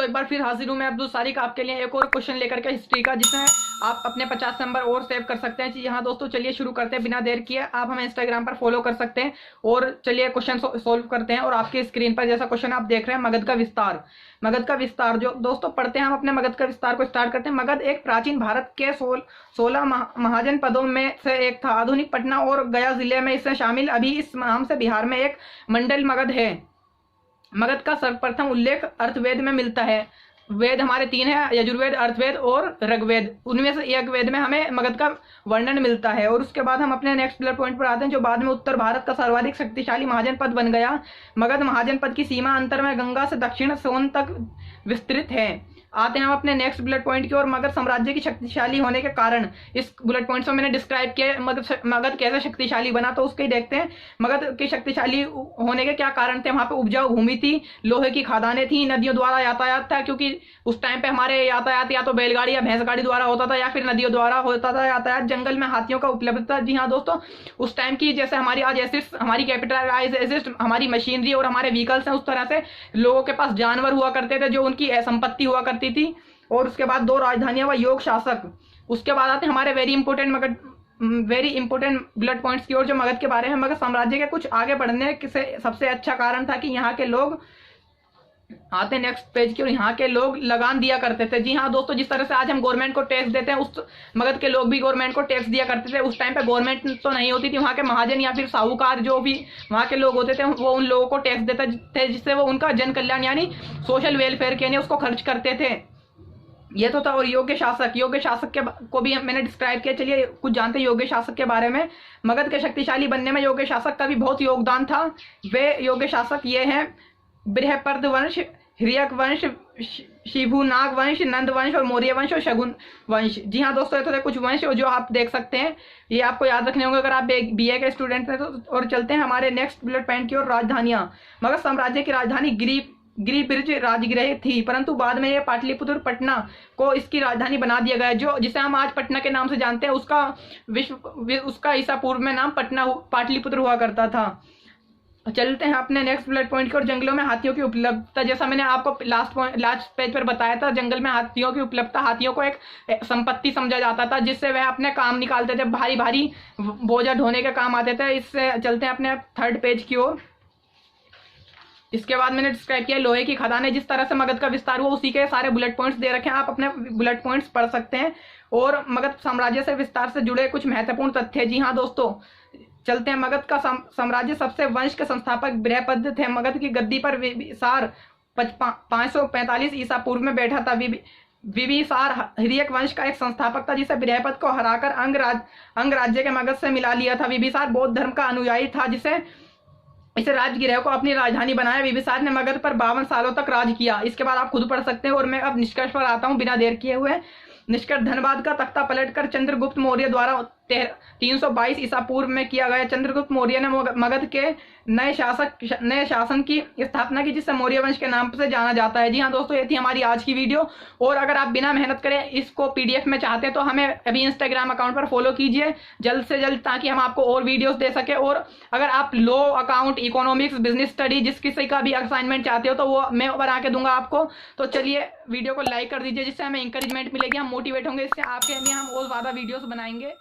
दोस्तों एक बार फिर हाजिर हूँ मैं अब्दुल सारिक आपके लिए एक और क्वेश्चन लेकर के हिस्ट्री का, जिसमें आप अपने 50 नंबर और सेव कर सकते हैं। जी हाँ दोस्तों, चलिए शुरू करते हैं बिना देर किए। आप हमें इंस्टाग्राम पर फॉलो कर सकते हैं और चलिए क्वेश्चन सोल्व करते हैं। और आपकी स्क्रीन पर जैसा क्वेश्चन आप देख रहे हैं, मगध का विस्तार। मगध का विस्तार जो दोस्तों पढ़ते हैं हम अपने मगध का विस्तार को स्टार्ट करते हैं। मगध एक प्राचीन भारत के 16 महाजनपदों में से एक था। आधुनिक पटना और गया जिले में इससे शामिल। अभी इस नाम से बिहार में एक मंडल मगध है। मगध का सर्वप्रथम उल्लेख अर्थवेद में मिलता है। वेद हमारे 3 है, यजुर्वेद, अर्थवेद और ऋग्वेद। उनमें से एक वेद में हमें मगध का वर्णन मिलता है। और उसके बाद हम अपने नेक्स्ट बुलेट पॉइंट पर आते हैं, जो बाद में उत्तर भारत का सर्वाधिक शक्तिशाली महाजनपद बन गया। मगध महाजनपद की सीमा अंतर में गंगा से दक्षिण सोन तक विस्तृत है। आते हैं हम अपने नेक्स्ट बुलेट पॉइंट की ओर। मगध साम्राज्य की शक्तिशाली होने के कारण, इस बुलेट पॉइंट में मैंने डिस्क्राइब किया मगध कैसे शक्तिशाली बना, तो उसके ही देखते हैं। मगध की शक्तिशाली होने के क्या कारण थे। वहां पे उपजाऊ भूमि थी, लोहे की खदानें थी, नदियों द्वारा यातायात था, क्योंकि उस टाइम पे हमारे यातायात या तो बैलगाड़ी या भैंसगाड़ी द्वारा होता था या फिर नदियों द्वारा होता था यातायात। जंगल में हाथियों का उपलब्ध था। जी हाँ दोस्तों, उस टाइम की जैसे हमारी आज एसिस्ट, हमारी कैपिटलाइज एसिस्ट, हमारी मशीनरी और हमारे व्हीकल्स हैं, उस तरह से लोगों के पास जानवर हुआ करते थे जो उनकी संपत्ति हुआ करती थी। और उसके बाद 2 राजधानियां व योग शासक। उसके बाद आते हैं हमारे वेरी इंपोर्टेंट बुलेट पॉइंट्स की ओर, जो मगध के बारे में। मगध साम्राज्य के कुछ आगे बढ़ने से सबसे अच्छा कारण था कि यहाँ के लोग, आते हैं नेक्स्ट पेज की ओर, यहाँ के लोग लगान दिया करते थे। जी हाँ दोस्तों, जिस तरह से आज हम गवर्नमेंट को टैक्स देते हैं, उस मगध के लोग भी गवर्नमेंट को टैक्स दिया करते थे। उस टाइम पे गवर्नमेंट तो नहीं होती थी, वहाँ के महाजन या फिर साहूकार जो भी वहाँ के लोग होते थे, वो उन लोगों को टैक्स देते थे, जिससे वो उनका जन कल्याण यानी सोशल वेलफेयर के लिए उसको खर्च करते थे। ये तो था। और योग्य शासक के को भी मैंने डिस्क्राइब किया। चलिए कुछ जानते हैं योग्य शासक के बारे में। मगध के शक्तिशाली बनने में योग्य शासक का भी बहुत योगदान था। वे योग्य शासक ये हैं: बृहस्पति वंश, हिरण्यक वंश, शिभुनाग वंश, नंद वंश और मौर्य वंश और शकुन वंश। जी हाँ दोस्तों, ये तो कुछ वंश जो आप देख सकते हैं, ये आपको याद रखने होंगे अगर आप बीए के स्टूडेंट हैं तो। और चलते हैं हमारे नेक्स्ट बुलेट पॉइंट की ओर, राजधानियां। मगध साम्राज्य की राजधानी गिरिब्रज राजगृह थी, परंतु बाद में ये पाटलिपुत्र पटना को इसकी राजधानी बना दिया गया, जो जिसे हम आज पटना के नाम से जानते हैं। उसका ईसा पूर्व में नाम पाटलिपुत्र हुआ करता था। चलते हैं अपने नेक्स्ट बुलेट पॉइंट की ओर, जंगलों में हाथियों की उपलब्धता। जैसा मैंने आपको लास्ट पेज पर बताया था, जंगल में हाथियों की उपलब्धता। हाथियों को एक संपत्ति समझा जाता था, जिससे वह अपने काम निकालते थे, भारी भारी बोझा ढोने के काम आते थे। इससे चलते हैं अपने थर्ड पेज की ओर। इसके बाद मैंने डिस्क्राइब किया लोहे की खदानें। जिस तरह से मगध का विस्तार हुआ, उसी के सारे बुलेट पॉइंट्स दे रखे हैं, आप अपने बुलेट पॉइंट्स पढ़ सकते हैं। और मगध साम्राज्य से विस्तार से जुड़े कुछ महत्वपूर्ण तथ्य। जी हाँ दोस्तों, चलते हैं। मगध का साम्राज्य सबसे वंश के संस्थापक बृहस्पति थे। मगध की गद्दी पर विबिसार 545 ईसा पूर्व में बैठा था। विबिसार हिरण्यक वंश का एक संस्थापक था, जिसे बृहस्पति को हराकर अंग राज्य के मगध से मिला लिया था। विबिसार बौद्ध धर्म का अनुयायी था, इसे राजगृह को अपनी राजधानी बनाया। बिंबिसार ने मगध पर 52 सालों तक राज किया। इसके बाद आप खुद पढ़ सकते हैं। और मैं अब निष्कर्ष पर आता हूं बिना देर किए हुए। निष्कर्ष: धनबाद का तख्ता पलटकर चंद्रगुप्त मौर्य द्वारा 322 ईसा पूर्व में किया गया। चंद्रगुप्त मौर्य ने मगध के नए शासन की स्थापना की, जिससे मौर्य वंश के नाम से जाना जाता है। जी हाँ दोस्तों, ये थी हमारी आज की वीडियो। और अगर आप बिना मेहनत करें इसको पीडीएफ में चाहते हैं तो हमें अभी इंस्टाग्राम अकाउंट पर फॉलो कीजिए जल्द से जल्द, ताकि हम आपको और वीडियोस दे सके। और अगर आप law, account, economics, business study जिस किसी का भी असाइनमेंट चाहते हो तो वो मैं बना के दूंगा आपको। तो चलिए वीडियो को लाइक कर दीजिए, जिससे हमें इंकरेजमेंट मिलेगी, हम मोटिवेट होंगे, इससे आपके लिए हम और ज़्यादा वीडियोस बनाएंगे।